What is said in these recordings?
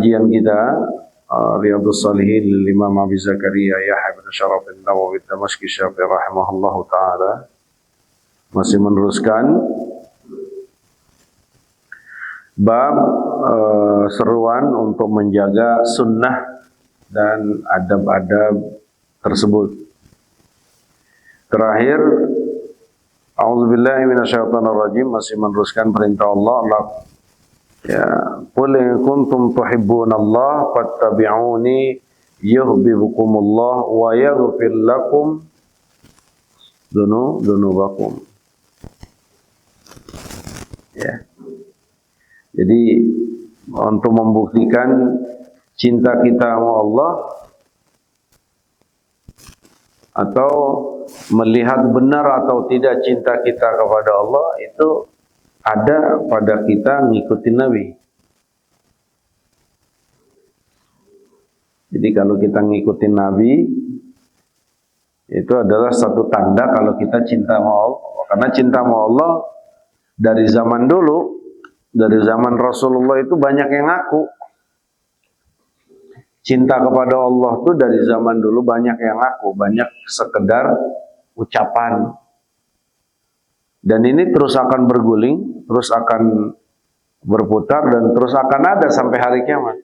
kajian kita Riyadhus Shalihin Imam Abi Zakaria Yahya bin Syaraf an-Nawawi Damashqi Syafi'i rahimahullahu taala, masih meneruskan bab seruan untuk menjaga sunnah dan adab-adab tersebut. Terakhir, a'udzubillahi minasyaitonirrajim, masih meneruskan perintah Allah. Ya, qul in kuntum tuhibbunallaha fattabi'uni yuhibbukumullah wa yaghfir lakum dzunubakum. Ya. Jadi untuk membuktikan cinta kita sama Allah atau melihat benar atau tidak cinta kita kepada Allah itu ada pada kita ngikutin Nabi. Jadi kalau kita ngikutin Nabi itu adalah satu tanda kalau kita cinta sama Allah. Karena cinta sama Allah dari zaman dulu, dari zaman Rasulullah itu banyak yang ngaku. Cinta kepada Allah tuh dari zaman dulu banyak yang ngaku, banyak sekedar ucapan. Dan ini terus akan berguling, terus akan berputar, dan terus akan ada sampai hari kiamat.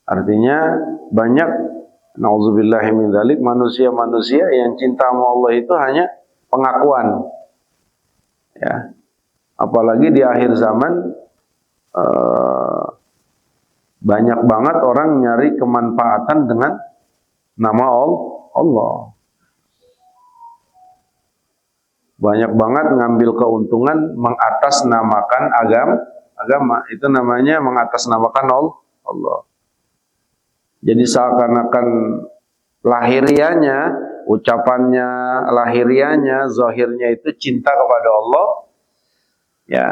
Artinya banyak, na'udzubillahi min dzalik, manusia-manusia yang cinta sama Allah itu hanya pengakuan. Ya. Apalagi di akhir zaman banyak banget orang nyari kemanfaatan dengan nama Allah. Banyak banget ngambil keuntungan mengatasnamakan agama. Itu namanya mengatasnamakan Allah. Jadi seakan-akan lahirianya, ucapannya, lahirianya, zahirnya itu cinta kepada Allah. Ya.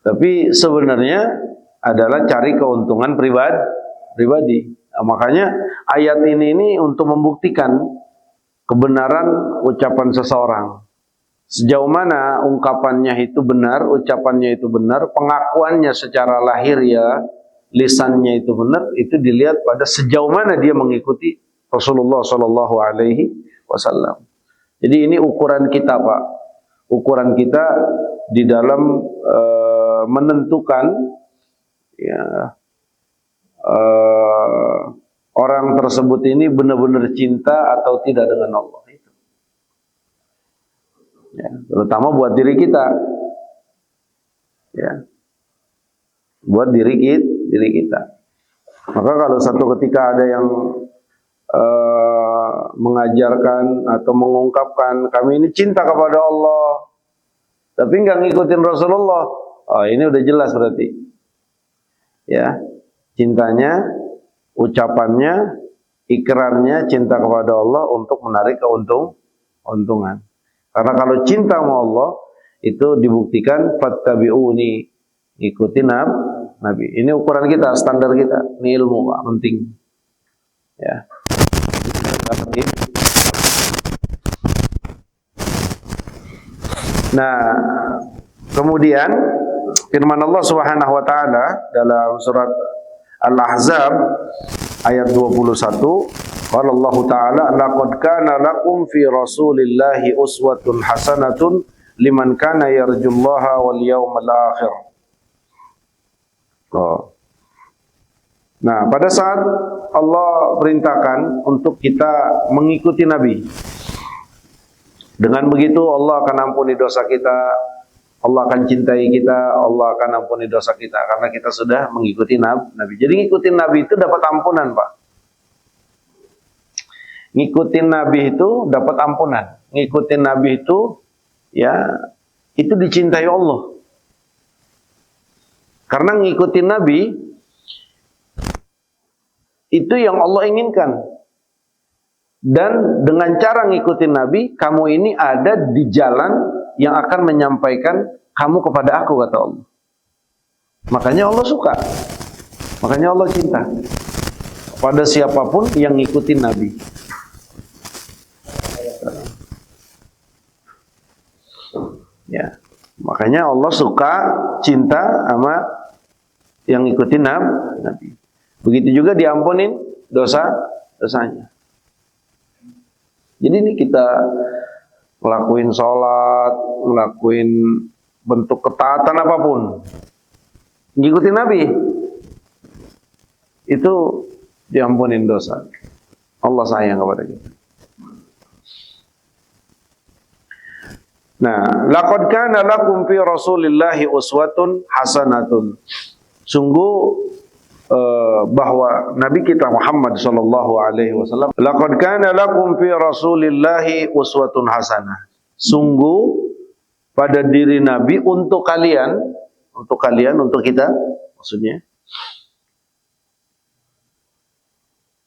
Tapi sebenarnya adalah cari keuntungan pribadi. Nah, makanya ayat ini untuk membuktikan kebenaran ucapan seseorang. Sejauh mana ungkapannya itu benar, ucapannya itu benar, pengakuannya secara lahir ya, lisannya itu benar, itu dilihat pada sejauh mana dia mengikuti Rasulullah Shallallahu Alaihi Wasallam. Jadi ini ukuran kita, Pak. Ukuran kita di dalam menentukan ya, orang tersebut ini benar-benar cinta atau tidak dengan Allah itu. Ya, terutama buat diri kita. Ya. Buat diri kita. Maka kalau satu ketika ada yang mengajarkan atau mengungkapkan kami ini cinta kepada Allah, tapi nggak ngikutin Rasulullah, ini udah jelas berarti. Ya, cintanya, ucapannya, ikrarnya cinta kepada Allah untuk menarik keuntungan. Karena kalau cinta sama Allah itu dibuktikan fattabi'uni, ikuti Nabi. Ini ukuran kita, standar kita. Ini ilmu, Pak, penting. Ya. Nah, kemudian firman Allah Subhanahu wa taala dalam surat Al-Ahzab ayat 21, qala Allah taala laqad kana lakum fi Rasulillahi uswatun hasanatun liman kana yarjullaha wal yawmal akhir. Nah, pada saat Allah perintahkan untuk kita mengikuti Nabi, dengan begitu Allah akan ampuni dosa kita, Allah akan cintai kita, Allah akan ampuni dosa kita karena kita sudah mengikuti Nabi. Jadi ngikutin Nabi itu dapat ampunan, Pak. Ngikutin Nabi itu dapat ampunan. Ngikutin Nabi itu ya itu dicintai Allah. Karena ngikutin Nabi itu yang Allah inginkan. Dan dengan cara ngikutin Nabi, kamu ini ada di jalan yang akan menyampaikan kamu kepada aku, kata Allah. Makanya Allah suka. Makanya Allah cinta pada siapapun yang ngikutin Nabi. Ya, makanya Allah suka, cinta sama yang ikutin Nabi. Begitu juga diampunin dosanya. Jadi ini kita ngelakuin sholat, ngelakuin bentuk ketaatan apapun, ngikutin Nabi, itu diampunin dosa. Allah sayang kepada kita. Nah, laqad kana lakum fi Rasulillahi uswatun hasanatun. Sungguh bahwa Nabi kita Muhammad sallallahu alaihi wasallam, laqad kana lakum fi Rasulillahi uswatun hasanah. Sungguh pada diri Nabi untuk kalian, untuk kita maksudnya.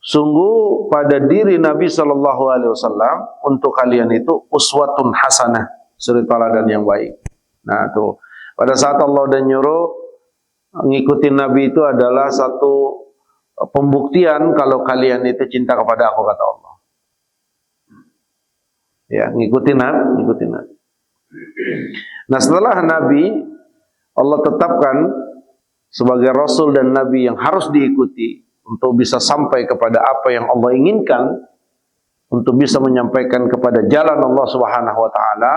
Sungguh pada diri Nabi sallallahu alaihi wasallam untuk kalian itu uswatun hasanah, suri teladan yang baik. Nah, tuh pada saat Allah udah nyuruh ngikutin Nabi itu adalah satu pembuktian kalau kalian itu cinta kepada aku, kata Allah. Ya, ngikutin Nabi. Nah, setelah Nabi Allah tetapkan sebagai Rasul dan Nabi yang harus diikuti untuk bisa sampai kepada apa yang Allah inginkan, untuk bisa menyampaikan kepada jalan Allah Subhanahu wa taala.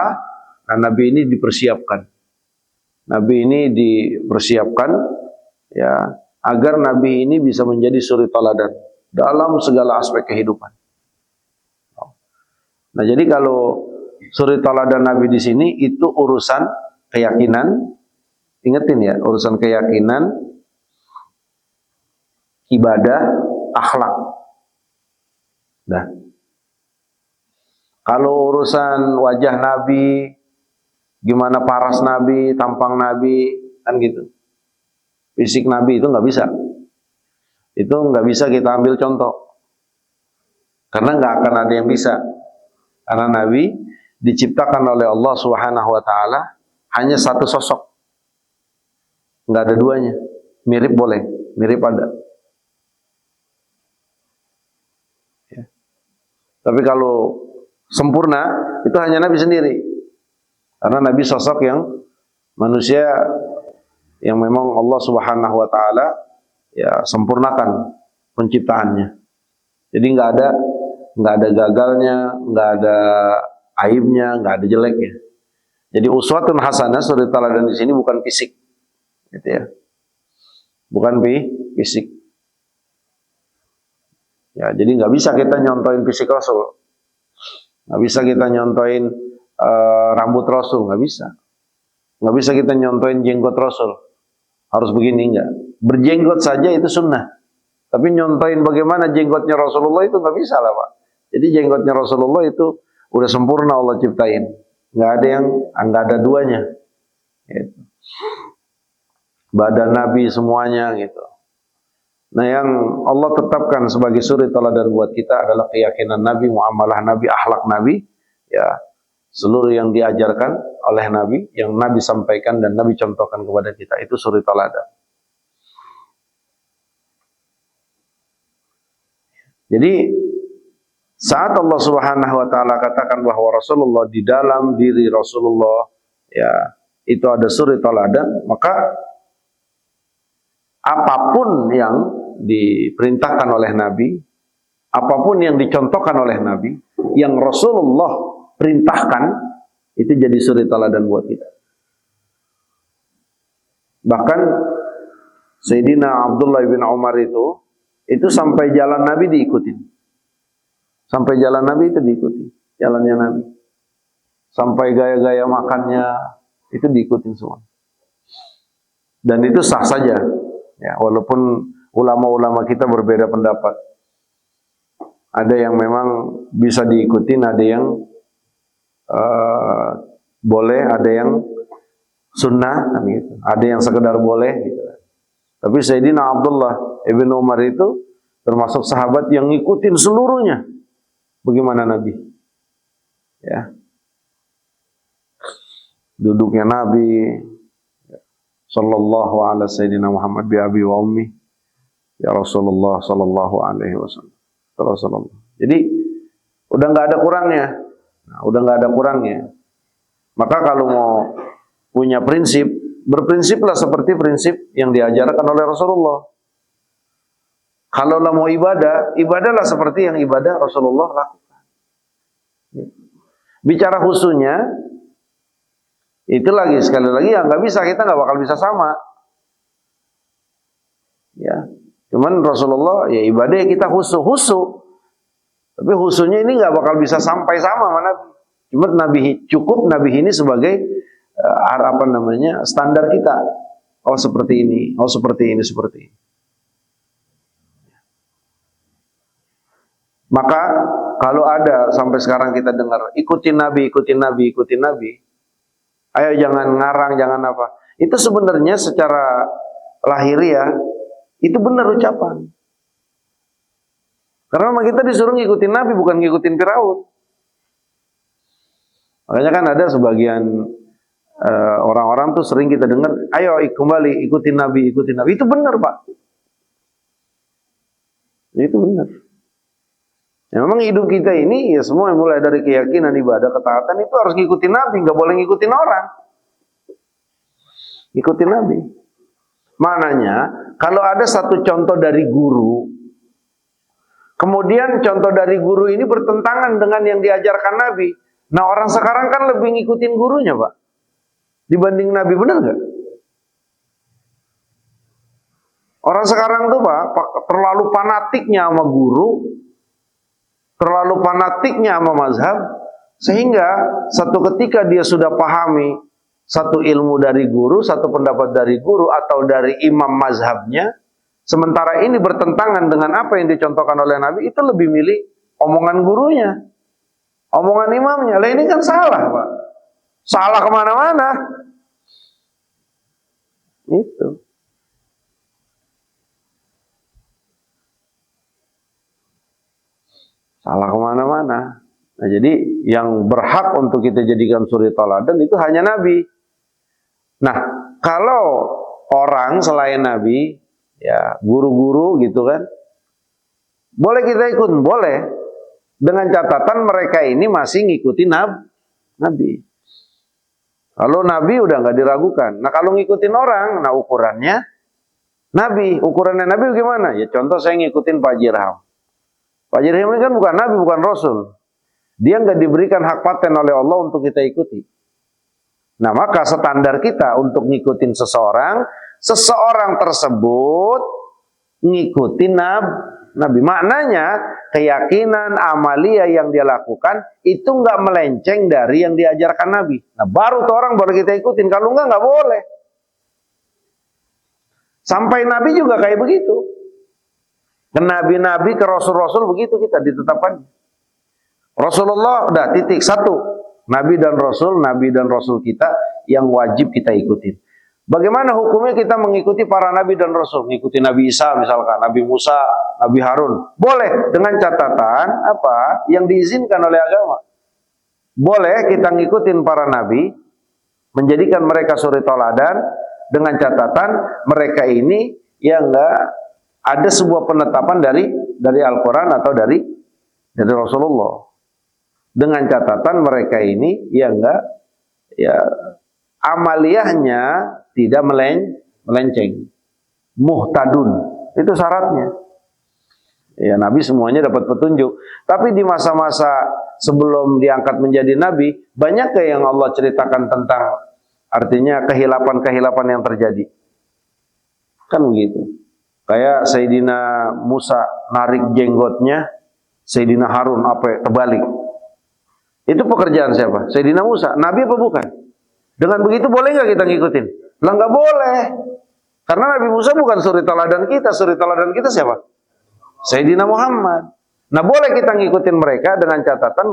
Nah, Nabi ini dipersiapkan. Nabi ini dipersiapkan ya agar Nabi ini bisa menjadi suri teladan dalam segala aspek kehidupan. Nah, jadi kalau suri teladan Nabi di sini itu urusan keyakinan. Ingetin ya, urusan keyakinan, ibadah, akhlak. Nah, kalau urusan wajah Nabi, gimana paras Nabi, tampang Nabi, kan gitu. Fisik Nabi itu nggak bisa. Itu nggak bisa kita ambil contoh. Karena nggak akan ada yang bisa. Karena Nabi diciptakan oleh Allah Subhanahu wa taala hanya satu sosok. Nggak ada duanya. Mirip boleh, mirip ada. Ya. Tapi kalau sempurna itu hanya Nabi sendiri. Karena Nabi sosok yang manusia yang memang Allah Subhanahu wa taala ya sempurnakan penciptaannya. Jadi nggak ada gagalnya, nggak ada aibnya, nggak ada jeleknya. Jadi uswatun hasanah, suri teladan di sini bukan fisik, gitu ya. Bukan fisik. Ya, jadi nggak bisa kita nyontoin fisik Rasul. Nggak bisa kita nyontoin rambut Rasul, nggak bisa. Nggak bisa kita nyontoin jenggot Rasul. Harus begini, enggak. Berjenggot saja itu sunnah. Tapi nyontoin bagaimana jenggotnya Rasulullah itu nggak bisa lah, Pak. Jadi jenggotnya Rasulullah itu udah sempurna Allah ciptain. Nggak ada duanya. Gitu. Badan Nabi semuanya gitu. Nah, yang Allah tetapkan sebagai suri teladan buat kita adalah keyakinan Nabi, muamalah Nabi, akhlak Nabi, ya seluruh yang diajarkan oleh Nabi, yang Nabi sampaikan dan Nabi contohkan kepada kita itu suri teladan. Jadi saat Allah Subhanahu wa taala katakan bahwa Rasulullah di dalam diri Rasulullah ya itu ada suri teladan, maka apapun yang diperintahkan oleh Nabi, apapun yang dicontohkan oleh Nabi, yang Rasulullah perintahkan, itu jadi suri teladan buat kita. Bahkan Sayyidina Abdullah bin Umar itu sampai jalan Nabi diikutin. Sampai jalan Nabi itu diikuti, jalannya Nabi. Sampai gaya-gaya makannya itu diikutin semua. Dan itu sah saja. Ya, walaupun ulama-ulama kita berbeda pendapat. Ada yang memang bisa diikutin, ada yang boleh, ada yang sunnah, kan gitu. Ada yang sekedar boleh gitu. Tapi Sayyidina Abdullah ibn Umar itu termasuk sahabat yang ngikutin seluruhnya bagaimana Nabi. Ya. Duduknya Nabi sallallahu ala sayyidina Muhammad bi abi wa ummi ya Rasulullah sallallahu alaihi wasallam. Rasulullah. Jadi udah nggak ada kurangnya. Nah, udah nggak ada kurangnya. Maka kalau mau punya prinsip berprinsiplah seperti prinsip yang diajarkan oleh Rasulullah. Kalau mau ibadah, ibadahlah seperti yang ibadah Rasulullah lakukan. Bicara khusunya, itu lagi sekali lagi ya nggak bisa, kita nggak bakal bisa sama. Ya, cuman Rasulullah ya ibadah kita husu. Tapi husunya ini nggak bakal bisa sampai sama sama Nabi. Cuma cukup Nabi ini sebagai standar kita. Oh seperti ini, oh seperti ini, seperti ini. Maka kalau ada sampai sekarang kita dengar ikutin Nabi, ikutin Nabi, ikutin Nabi. Ayo jangan ngarang, jangan apa. Itu sebenarnya secara lahiriah itu benar ucapan. Karena memang kita disuruh ngikutin Nabi, bukan ngikutin Firaun. Makanya kan ada sebagian orang-orang tuh sering kita dengar, ayo kembali ikutin Nabi, ikutin Nabi. Itu benar, Pak. Itu benar. Ya, memang hidup kita ini ya semua mulai dari keyakinan, ibadah, ketaatan itu harus ngikutin Nabi, nggak boleh ngikutin orang. Ikutin Nabi. Maknanya kalau ada satu contoh dari guru, kemudian contoh dari guru ini bertentangan dengan yang diajarkan Nabi. Nah orang sekarang kan lebih ngikutin gurunya, Pak, dibanding Nabi, benar nggak? Orang sekarang tuh Pak terlalu fanatiknya sama guru, terlalu fanatiknya sama mazhab, sehingga satu ketika dia sudah pahami satu ilmu dari guru, satu pendapat dari guru atau dari imam mazhabnya, sementara ini bertentangan dengan apa yang dicontohkan oleh Nabi, itu lebih milih omongan gurunya, omongan imamnya. Lah ini kan salah, Pak. Salah kemana-mana. Itu. Salah kemana-mana. Nah, jadi yang berhak untuk kita jadikan suri teladan itu hanya Nabi. Nah, kalau orang selain Nabi, ya guru-guru gitu kan, boleh kita ikut, boleh. Dengan catatan mereka ini masih ngikutin Nabi. Kalau Nabi udah nggak diragukan. Nah, kalau ngikutin orang, nah ukurannya Nabi. Ukurannya Nabi gimana? Ya contoh saya ngikutin Pak Jirham. Pak Jirham ini kan bukan Nabi, bukan Rasul. Dia nggak diberikan hak paten oleh Allah untuk kita ikuti. Nah, maka standar kita untuk ngikutin seseorang tersebut ngikutin Nabi. Maknanya keyakinan amalia yang dia lakukan itu nggak melenceng dari yang diajarkan Nabi. Nah, baru tuh orang boleh kita ikutin. Kalau nggak boleh. Sampai Nabi juga kayak begitu. Ke nabi-nabi, ke rasul-rasul begitu kita ditetapkan. Rasulullah udah titik satu. Nabi dan Rasul kita yang wajib kita ikutin. Bagaimana hukumnya kita mengikuti para Nabi dan Rasul? Mengikuti Nabi Isa misalkan, Nabi Musa, Nabi Harun. Boleh dengan catatan apa yang diizinkan oleh agama. Boleh kita ngikutin para Nabi, menjadikan mereka suri teladan, dengan catatan mereka ini ya enggak ada sebuah penetapan dari Al-Quran atau dari Rasulullah. Dengan catatan mereka ini ya enggak ya amaliyahnya tidak melenceng. Muhtadun. Itu syaratnya. Ya Nabi semuanya dapat petunjuk. Tapi di masa-masa sebelum diangkat menjadi Nabi, banyak yang Allah ceritakan tentang artinya kehilapan-kehilapan yang terjadi. Kan begitu. Kayak Sayyidina Musa narik jenggotnya, Sayyidina Harun terbalik. Itu pekerjaan siapa? Sayyidina Musa. Nabi apa bukan? Dengan begitu boleh nggak kita ngikutin? Lah nggak boleh. Karena Nabi Musa bukan suri teladan kita. Suri teladan kita siapa? Sayyidina Muhammad. Nah boleh kita ngikutin mereka dengan catatan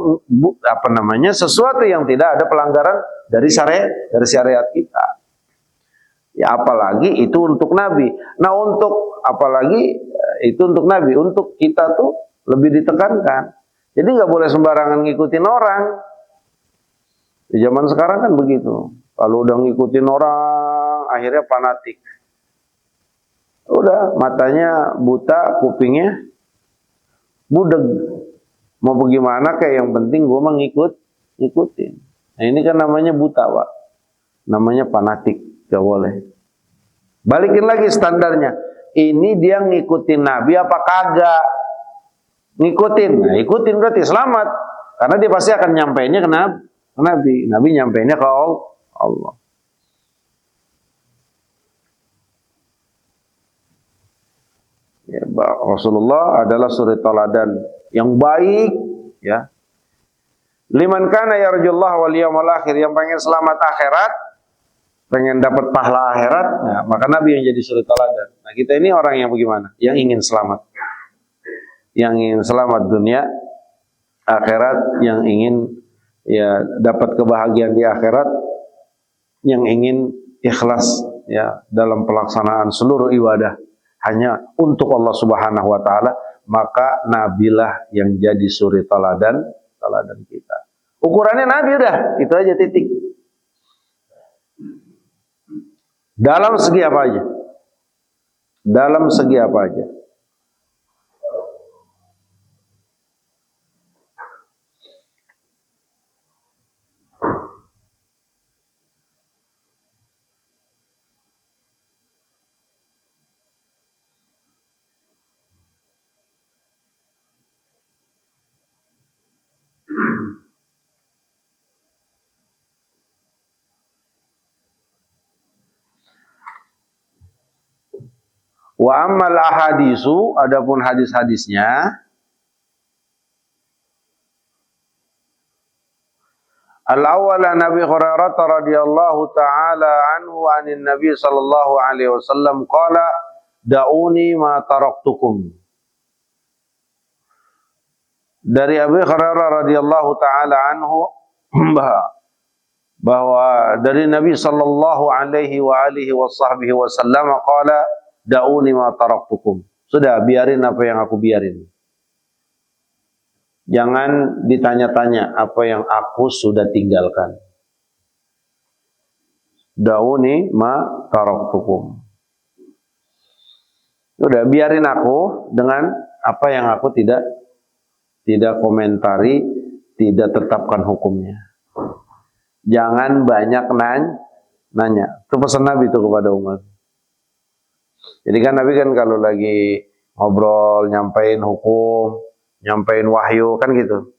sesuatu yang tidak ada pelanggaran dari syariat kita. Ya apalagi itu untuk Nabi. Nah itu untuk Nabi. Untuk kita tuh lebih ditekankan. Jadi nggak boleh sembarangan ngikutin orang. Di zaman sekarang kan begitu. Kalau udah ngikutin orang, akhirnya fanatik. Udah, matanya buta, kupingnya budeg. Mau bagaimana kayak yang penting gue mah ngikutin. Nah ini kan namanya buta, Pak. Namanya fanatik. Gak boleh. Balikin lagi standarnya. Ini dia ngikutin Nabi apa kagak? Ngikutin. Nah, ikutin berarti selamat. Karena dia pasti akan nyampainya ke Nabi. Nabi nyampainya ke Allah. Ya, Rasulullah adalah suri teladan yang baik, ya. Liman kana yarjullaha wal yawmal akhir, yang pengen selamat akhirat, pengen dapat pahala akhirat, ya, maka Nabi yang jadi suri teladan. Nah, kita ini orang yang bagaimana? Yang ingin selamat. Yang ingin selamat dunia, akhirat, yang ingin ya dapat kebahagiaan di akhirat, yang ingin ikhlas ya dalam pelaksanaan seluruh ibadah hanya untuk Allah Subhanahu wa taala, maka nabilah yang jadi suri teladan kita. Ukurannya Nabi udah, itu aja titik. Dalam segi apa aja? Dalam segi apa aja? Wa ammal ahadisu, adapun hadis-hadisnya, al-awwala Nabi Hurairah radhiyallahu taala anhu anin Nabi sallallahu alaihi wasallam qala da'uni ma taraktukum. Dari Abu Hurairah radhiyallahu taala anhu bahwa dari Nabi sallallahu alaihi wa alihi washabbihi wasallam qala da'uni ma taraktukum. Sudah, biarin apa yang aku biarin. Jangan ditanya-tanya apa yang aku sudah tinggalkan. Da'uni ma taraktukum. Sudah, biarin aku dengan apa yang aku tidak komentari, tidak tetapkan hukumnya. Jangan banyak nanya. Itu pesan Nabi itu kepada umat. Jadi kan Nabi kan kalau lagi ngobrol, nyampein hukum, nyampein wahyu kan gitu.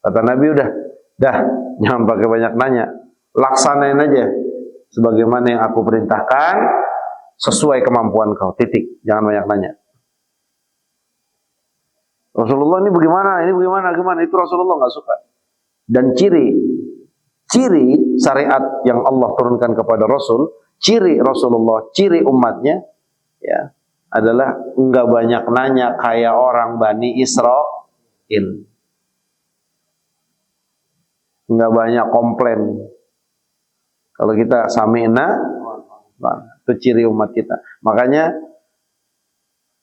Kata Nabi udah, jangan pakai banyak nanya. Laksanain aja sebagaimana yang aku perintahkan sesuai kemampuan kau. Titik. Jangan banyak nanya. Rasulullah ini bagaimana? Ini bagaimana? Itu Rasulullah nggak suka. Dan ciri syariat yang Allah turunkan kepada Rasul, ciri Rasulullah, ciri umatnya, ya, adalah enggak banyak nanya kayak orang Bani Israil. Enggak banyak komplain. Kalau kita sami'na, itu ciri umat kita. Makanya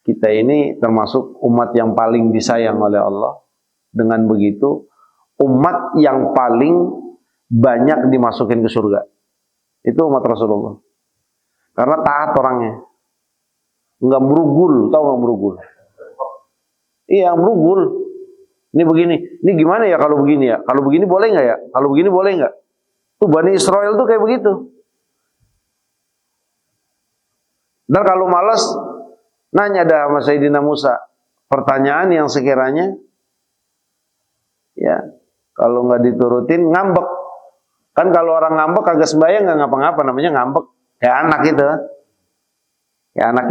kita ini termasuk umat yang paling disayang oleh Allah. Dengan begitu, umat yang paling banyak dimasukin ke surga. Itu umat Rasulullah. Karena taat orangnya. Enggak merugul, tahu enggak merugul? Iya, merugul. Ini begini, ini gimana ya kalau begini ya? Kalau begini boleh enggak ya? Kalau begini boleh enggak? Tuh Bani Israel tuh kayak begitu. Dan kalau malas, nanya dah sama Sayyidina Musa. Pertanyaan yang sekiranya, ya, kalau nggak diturutin, ngambek. Kan kalau orang ngambek kagak sembahyang nggak ngapa-ngapa, namanya ngambek. Kayak anak gitu. Ya anak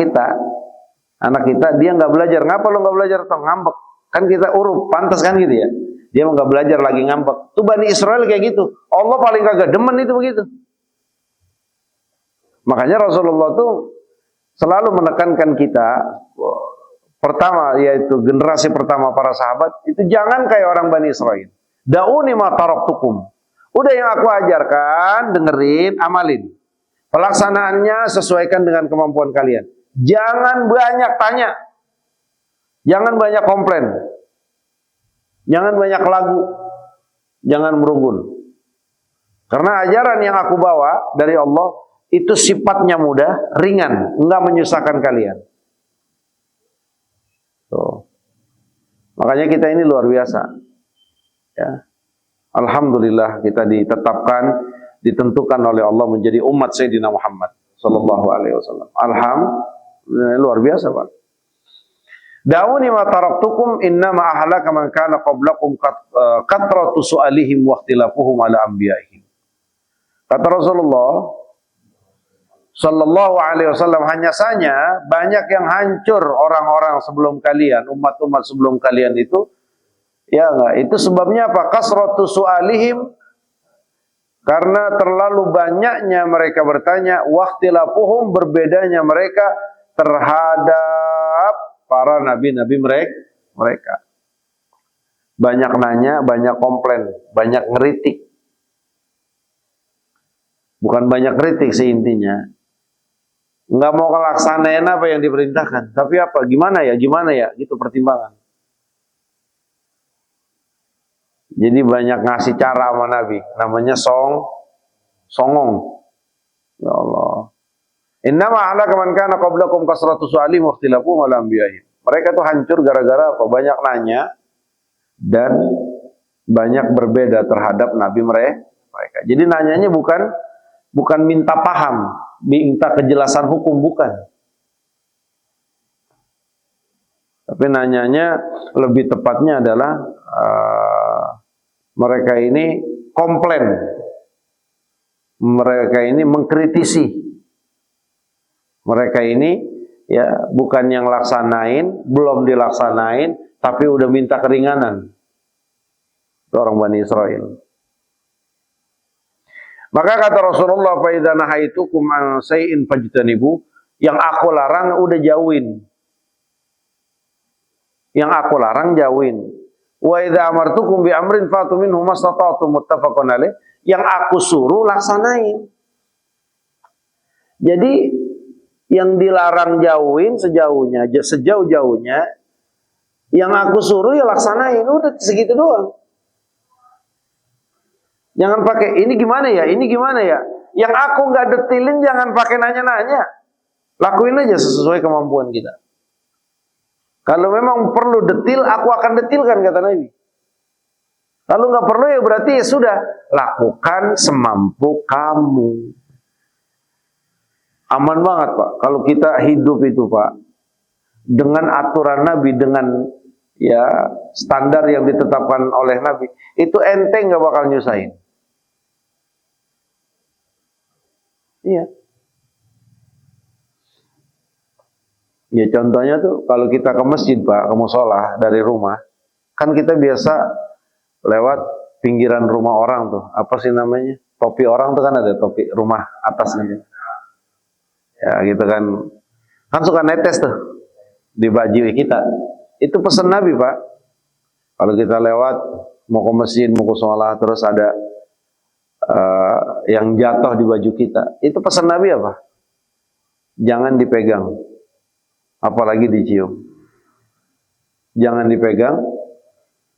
kita dia nggak belajar. Ngapa lo nggak belajar? Toh ngambek. Kan kita urup, pantas kan gitu ya. Dia nggak belajar lagi ngambek. Tuh Bani Israel kayak gitu. Allah paling kagak demen itu begitu. Makanya Rasulullah tuh selalu menekankan kita, pertama yaitu generasi pertama para sahabat, itu jangan kayak orang Bani Israel. Da'uni ma taraktukum. Udah yang aku ajarkan, dengerin, amalin. Pelaksanaannya sesuaikan dengan kemampuan kalian. Jangan banyak tanya. Jangan banyak komplain. Jangan banyak lagu. Jangan merugul. Karena ajaran yang aku bawa dari Allah itu sifatnya mudah, ringan, enggak menyusahkan kalian. Tuh. Makanya kita ini luar biasa. Ya. Alhamdulillah kita ditetapkan ditentukan oleh Allah menjadi umat Sayyidina Muhammad sallallahu alaihi wasallam. Alhamdulillah, luar biasa, Pak. Da'uni ma taraktukum innama ahlaka man kana qablakum katratu su'alihim wa ikhtilafuhum ala anbiya'ihim. Kata Rasulullah sallallahu alaihi wasallam, hanya saja banyak yang hancur orang-orang sebelum kalian, umat-umat sebelum kalian itu, ya enggak, itu sebabnya apa? Kasratu su'alihim, karena terlalu banyaknya mereka bertanya, waqtilafuhum, berbedanya mereka terhadap para nabi-nabi mereka. Banyak nanya, banyak komplain, banyak ngeritik. Bukan banyak kritik sih intinya. Nggak mau ngelaksanain apa yang diperintahkan. Tapi apa? Gimana ya? Gitu pertimbangan. Jadi banyak ngasih cara sama Nabi. Namanya songong. Ya Allah. Innama ahlaka man kana qablakum kasratu su'alihim wa ikhtilafuhum ala anbiya'ihim. Mereka tuh hancur gara-gara apa? Banyak nanya dan banyak berbeda terhadap Nabi mereka. Jadi nanyanya bukan minta paham, minta kejelasan hukum, bukan. Tapi nanyanya lebih tepatnya adalah mereka ini komplain, mereka ini mengkritisi, mereka ini ya bukan yang laksanain, belum dilaksanain, tapi udah minta keringanan. Itu orang Bani Israel. Maka kata Rasulullah, fa idza nahaitukum an shay'in fajtanibu, yang aku larang udah jauhin. Yang aku larang jauhin. Wa idza amartukum bi amrin fatu minhu mastata'tum, muttafaqun alaih. Yang aku suruh laksanain. Jadi yang dilarang jauhin sejauh-jauhnya, yang aku suruh ya laksanain, udah segitu doang. Jangan pakai ini gimana ya. Yang aku nggak detilin jangan pakai nanya-nanya. Lakuin aja sesuai kemampuan kita. Kalau memang perlu detil, aku akan detilkan, kata Nabi. Kalau nggak perlu ya berarti ya sudah, lakukan semampu kamu. Aman banget, Pak. Kalau kita hidup itu, Pak, dengan aturan Nabi, dengan ya standar yang ditetapkan oleh Nabi, itu enteng nggak bakal nyusahin. Iya. Ya contohnya tuh kalau kita ke masjid, Pak, ke mushola dari rumah, kan kita biasa lewat pinggiran rumah orang tuh, apa sih namanya? Topi orang tuh kan ada topi rumah atasnya. Ya gitu kan. Kan suka netes tuh di baju kita. Itu pesan Nabi, Pak. Kalau kita lewat mau ke masjid, mau ke sholat, terus ada yang jatuh di baju kita, itu pesan Nabi apa? Jangan dipegang, apalagi dicium. Jangan dipegang,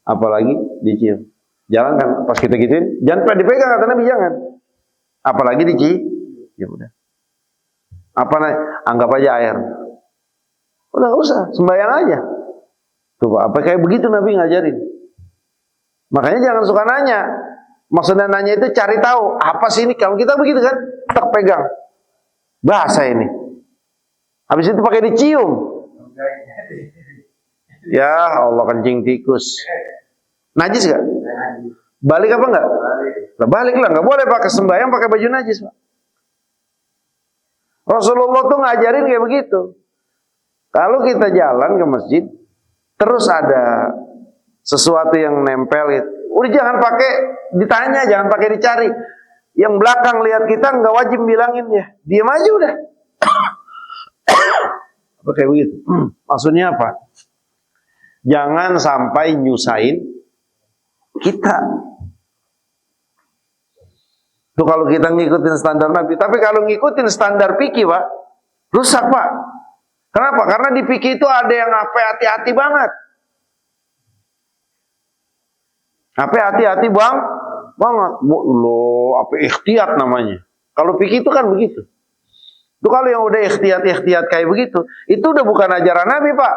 apalagi dicium. Jangan kan pas kita gituin, jangan pernah dipegang, kata Nabi, jangan. Apalagi dicium. Ya udah. Anggap aja air. Udah nggak usah, sembahyang aja. Tuh Pak, apa kayak begitu Nabi ngajarin. Makanya jangan suka nanya. Maksudnya nanya itu cari tahu, apa sih ini? Kalau kita begitu kan, tak pegang. Bahasa ini. Habis itu pakai dicium. Ya Allah, kencing tikus. Najis gak? Balik apa enggak? Balik lah, nggak boleh pakai sembahyang pakai baju najis, Pak. Rasulullah tuh ngajarin kayak begitu. Kalau kita jalan ke masjid, terus ada sesuatu yang nempel gitu, udah jangan pakai ditanya, jangan pakai dicari. Yang belakang lihat kita nggak wajib bilangin ya, diam aja udah. Apa kayak begitu? Maksudnya apa? Jangan sampai nyusahin kita. Tuh kalau kita ngikutin standar Nabi, tapi kalau ngikutin standar fikih, Pak, rusak, Pak. Kenapa? Karena di fikih itu ada yang apa hati-hati banget. Apa hati-hati banget. Loh, apa ikhtiyat namanya. Kalau fikih itu kan begitu. Itu kalau yang udah ikhtiyat kayak begitu, itu udah bukan ajaran Nabi, Pak.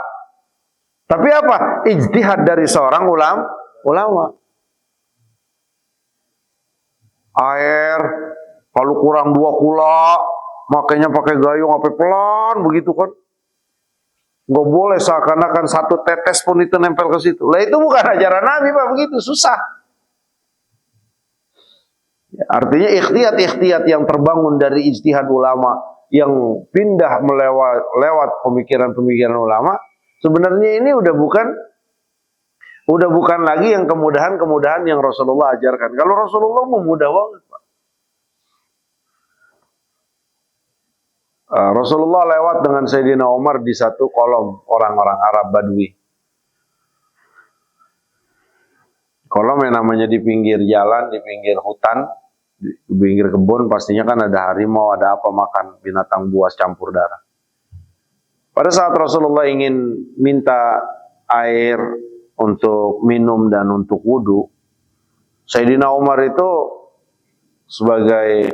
Tapi apa? Ijtihad dari seorang ulama. Air Kalau kurang 2 kula, makanya pakai gayung sampai pelan begitu kan. Nggak boleh seakan-akan 1 tetes pun itu nempel ke situ. Lah itu bukan ajaran Nabi Pak, begitu susah. Ya, artinya ikhtiyat-ikhtiyat yang terbangun dari ijtihad ulama yang pindah lewat pemikiran-pemikiran ulama, sebenarnya ini udah bukan lagi yang kemudahan-kemudahan yang Rasulullah ajarkan. Kalau Rasulullah mudah banget, Pak. Rasulullah lewat dengan Sayyidina Umar di satu kolom orang-orang Arab Badui. Kolom yang namanya di pinggir jalan, di pinggir hutan, di pinggir kebun, pastinya kan ada harimau, ada apa makan, binatang buas campur darah. Pada saat Rasulullah ingin minta air untuk minum dan untuk wudhu, Sayyidina Umar itu sebagai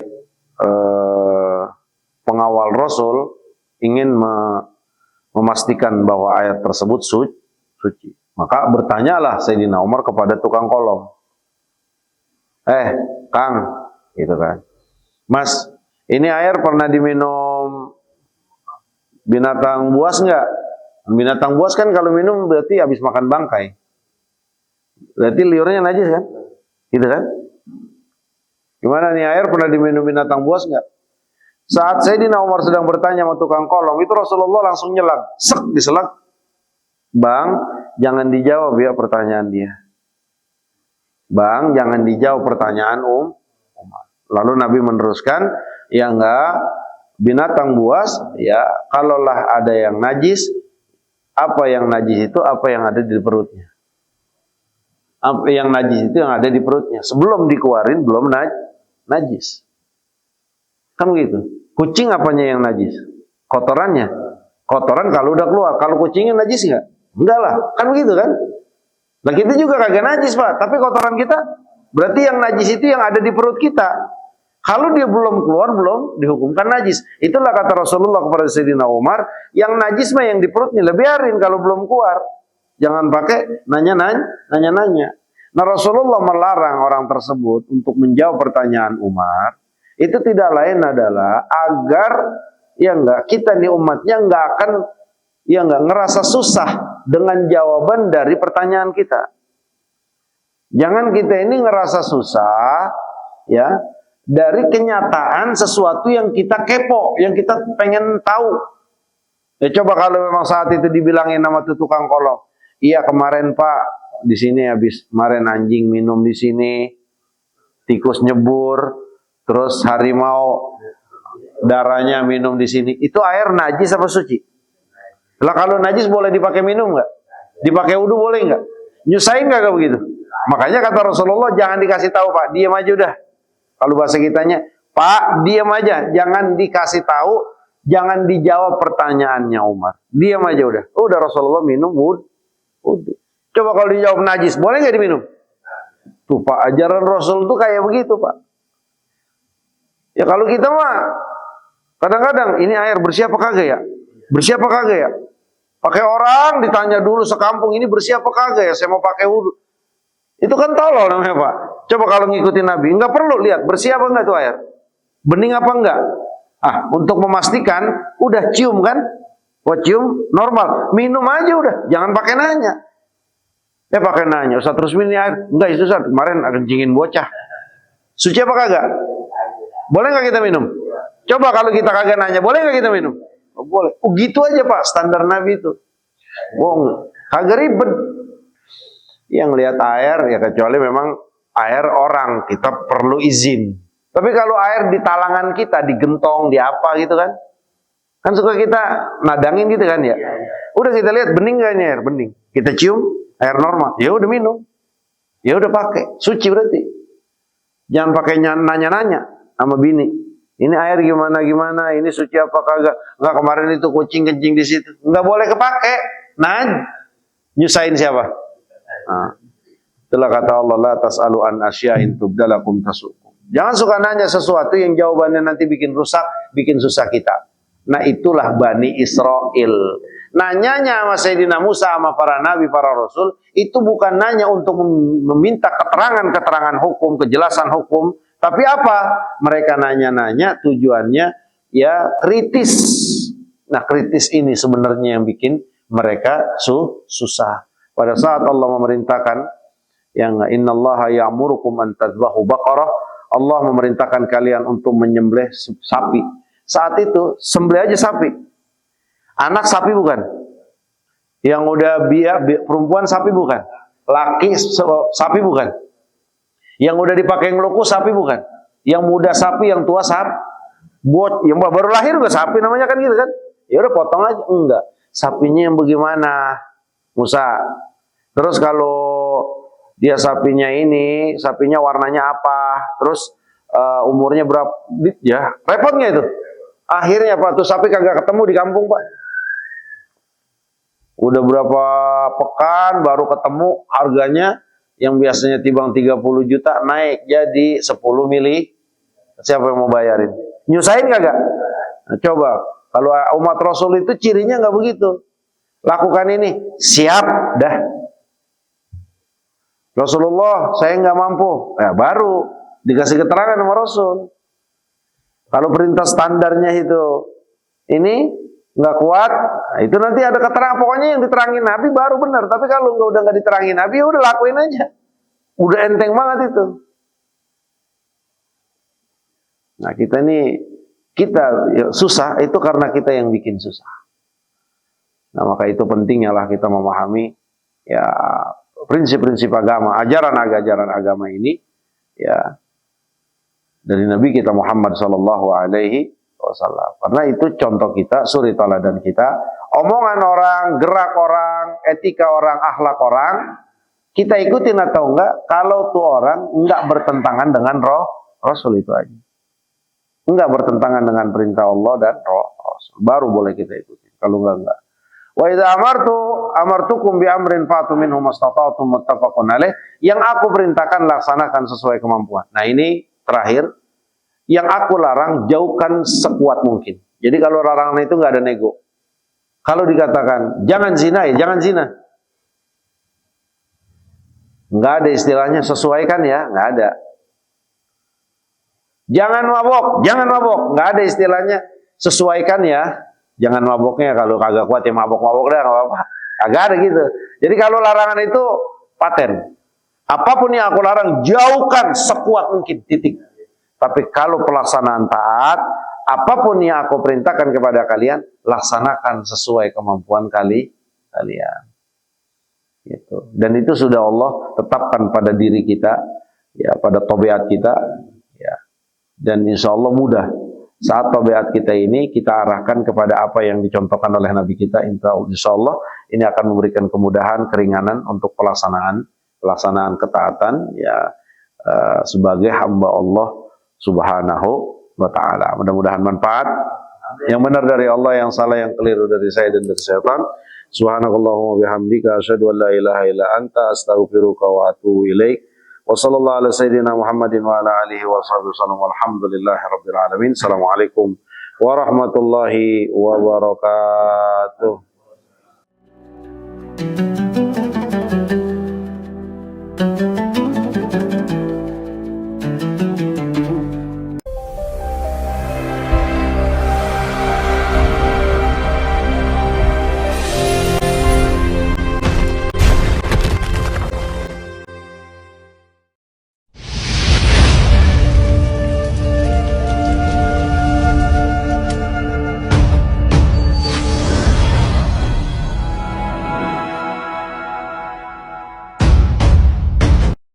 pengawal Rasul ingin memastikan bahwa air tersebut suci. Maka bertanyalah Sayyidina Umar kepada tukang kolom. Kang, gitu kan. Mas, ini air pernah diminum binatang buas enggak? Binatang buas kan kalau minum berarti habis makan bangkai. Berarti liurnya najis kan? Gitu kan? Gimana nih, air pernah diminum binatang buas enggak? Saat Sayyidina Umar sedang bertanya sama tukang kolom, itu Rasulullah langsung nyelang. Sek, diselak. Bang, jangan dijawab ya pertanyaan dia. Bang, jangan dijawab pertanyaan Umar. Lalu Nabi meneruskan, ya enggak, binatang buas, ya kalaulah ada yang najis, apa yang najis itu apa yang ada di perutnya. Apa yang najis itu yang ada di perutnya. Sebelum dikeluarin belum najis. Kan begitu. Kucing apanya yang najis? Kotorannya. Kotoran kalau udah keluar. Kalau kucingnya najis enggak? Enggak lah. Kan begitu kan? Nah kita juga kagak najis Pak. Tapi kotoran kita, berarti yang najis itu yang ada di perut kita. Kalau dia belum keluar, belum dihukumkan najis. Itulah kata Rasulullah kepada Sayyidina Umar, yang najis mah yang di perutnya, biarin kalau belum keluar. Jangan pakai nanya-nanya. Nah Rasulullah melarang orang tersebut untuk menjawab pertanyaan Umar. Itu tidak lain adalah agar kita nih umatnya enggak akan ngerasa susah dengan jawaban dari pertanyaan kita. Jangan kita ini ngerasa susah ya dari kenyataan sesuatu yang kita kepo, yang kita pengen tahu. Ya coba kalau memang saat itu dibilangin nama tukang kolong, iya kemarin Pak di sini habis kemarin anjing minum di sini, tikus nyebur, terus harimau darahnya minum di sini. Itu air najis apa suci? Lah kalau najis boleh dipakai minum nggak? Dipakai wudhu boleh nggak? Nyusahin nggak kalau begitu? Makanya kata Rasulullah jangan dikasih tahu Pak, diam aja udah. Kalau bahasa kitanya, Pak diam aja, jangan dikasih tahu, jangan dijawab pertanyaannya Umar. Diam aja udah. Udah Rasulullah minum wudhu. Coba kalau dijawab najis, boleh nggak diminum? Tuh Pak, ajaran Rasul tuh kayak begitu Pak. Ya kalau kita mah kadang-kadang ini air bersih apa kagak ya? Bersih apa kagak ya? Pakai orang ditanya dulu sekampung ini bersih apa kagak ya? Saya mau pakai wudhu. Itu kan tolol namanya Pak. Coba kalau ngikutin Nabi, nggak perlu lihat bersih apa enggak tuh air, bening apa enggak. Untuk memastikan, udah cium kan? Cium normal, minum aja udah, jangan pakai nanya. Pakai nanya, Ustaz terus minum air? Enggak itu Ustaz, kemarin ada kencingin bocah. Suci apa kagak? Boleh nggak kita minum? Coba kalau kita kagak nanya, boleh nggak kita minum? Boleh. Gitu aja Pak, standar Nabi itu. Kagak ribet. Yang lihat air ya kecuali memang air orang, kita perlu izin. Tapi kalau air di talangan kita, di gentong, di apa gitu kan suka kita nadangin gitu kan ya. Udah kita lihat bening gak ini air, bening. Kita cium air normal, ya udah minum, ya udah pakai, suci berarti. Jangan pakai nanya-nanya sama bini. Ini air gimana, ini suci apa kagak? Enggak, kemarin itu kucing kencing di situ. Enggak boleh kepake. Nyusahin siapa? Itulah kata Allah, la tas'alu an asya'in tubdalakum tasukum. Jangan suka nanya sesuatu yang jawabannya nanti bikin rusak, bikin susah kita. Nah itulah Bani Israel. Nanyanya sama Sayyidina Musa, sama para nabi, para rasul, itu bukan nanya untuk meminta keterangan-keterangan hukum, kejelasan hukum, Tapi apa? Mereka nanya-nanya tujuannya ya kritis. Nah, kritis ini sebenarnya yang bikin mereka susah. Pada saat Allah memerintahkan yang innallaha ya'murukum an tadhbahu baqarah, Allah memerintahkan kalian untuk menyembelih sapi. Saat itu sembelih aja sapi. Anak sapi bukan? Yang udah perempuan sapi bukan? Laki sapi bukan? Yang udah dipakai ngeluku sapi bukan? Yang muda sapi, yang tua sapi. Yang baru lahir juga sapi namanya kan gitu kan? Ya udah potong aja. Enggak. Sapinya yang bagaimana? Musa. Terus kalau dia sapinya ini, sapinya warnanya apa? Terus umurnya berapa? Ya, repotnya itu. Akhirnya Pak, tuh sapi kagak ketemu di kampung Pak. Udah berapa pekan baru ketemu, harganya yang biasanya timbang 30 juta naik jadi 10 mili. Siapa yang mau bayarin? Nyusahin kagak? Nah, coba, kalau umat Rasul itu cirinya nggak begitu. Lakukan ini, siap dah. Rasulullah, saya nggak mampu. Ya, baru dikasih keterangan sama Rasul. Kalau perintah standarnya itu ini nggak kuat, nah itu nanti ada keterangan. Pokoknya yang diterangin Nabi baru benar. Tapi kalau udah nggak diterangin Nabi, ya udah lakuin aja. Udah enteng banget itu. Nah kita ya, susah itu karena kita yang bikin susah. Nah maka itu pentingnya lah kita memahami ya prinsip-prinsip agama, ajaran agama ini ya dari Nabi kita Muhammad sallallahu alaihi wasallam. Karena itu contoh kita, suri teladan kita, omongan orang, gerak orang, etika orang, akhlak orang, kita ikutin atau enggak kalau tuh orang enggak bertentangan dengan Rasul itu aja. Enggak bertentangan dengan perintah Allah dan Rasul. Baru boleh kita ikutin. Kalau enggak. Wa idza amartukum bi amrin fatu minhu mastata'tum muttafaqun alaih. Yang aku perintahkan laksanakan sesuai kemampuan. Nah, ini terakhir. Yang aku larang jauhkan sekuat mungkin. Jadi kalau larangan itu enggak ada nego. Kalau dikatakan jangan zina, ya jangan zina. Enggak ada istilahnya sesuaikan ya, enggak ada. Jangan mabok, enggak ada istilahnya sesuaikan ya. Jangan maboknya, kalau kagak kuat ya mabok-mabok dah, enggak apa-apa. Kagak ada gitu. Jadi kalau larangan itu paten. Apapun yang aku larang jauhkan sekuat mungkin, titik. Tapi kalau pelaksanaan taat, apapun yang aku perintahkan kepada kalian, laksanakan sesuai kemampuan kalian. Gitu. Dan itu sudah Allah tetapkan pada diri kita, ya, pada tabiat kita, ya. Dan insya Allah mudah. Saat tabiat kita ini kita arahkan kepada apa yang dicontohkan oleh Nabi kita, insya Allah ini akan memberikan kemudahan, keringanan untuk pelaksanaan ketaatan, ya, sebagai hamba Allah Subhanahu wa ta'ala. Mudah-mudahan manfaat. Yang benar dari Allah, yang salah, yang keliru dari saya dan dari syaitan. Subhanakallahumma bihamdika asyhadu an la ilaha illa anta astaghfiruka wa atubu ilaik. Wa sallallahu ala sayyidina Muhammadin wa ala alihi wa sahbihi wasallam. Walhamdulillahi rabbil alamin. Assalamualaikum warahmatullahi wabarakatuh.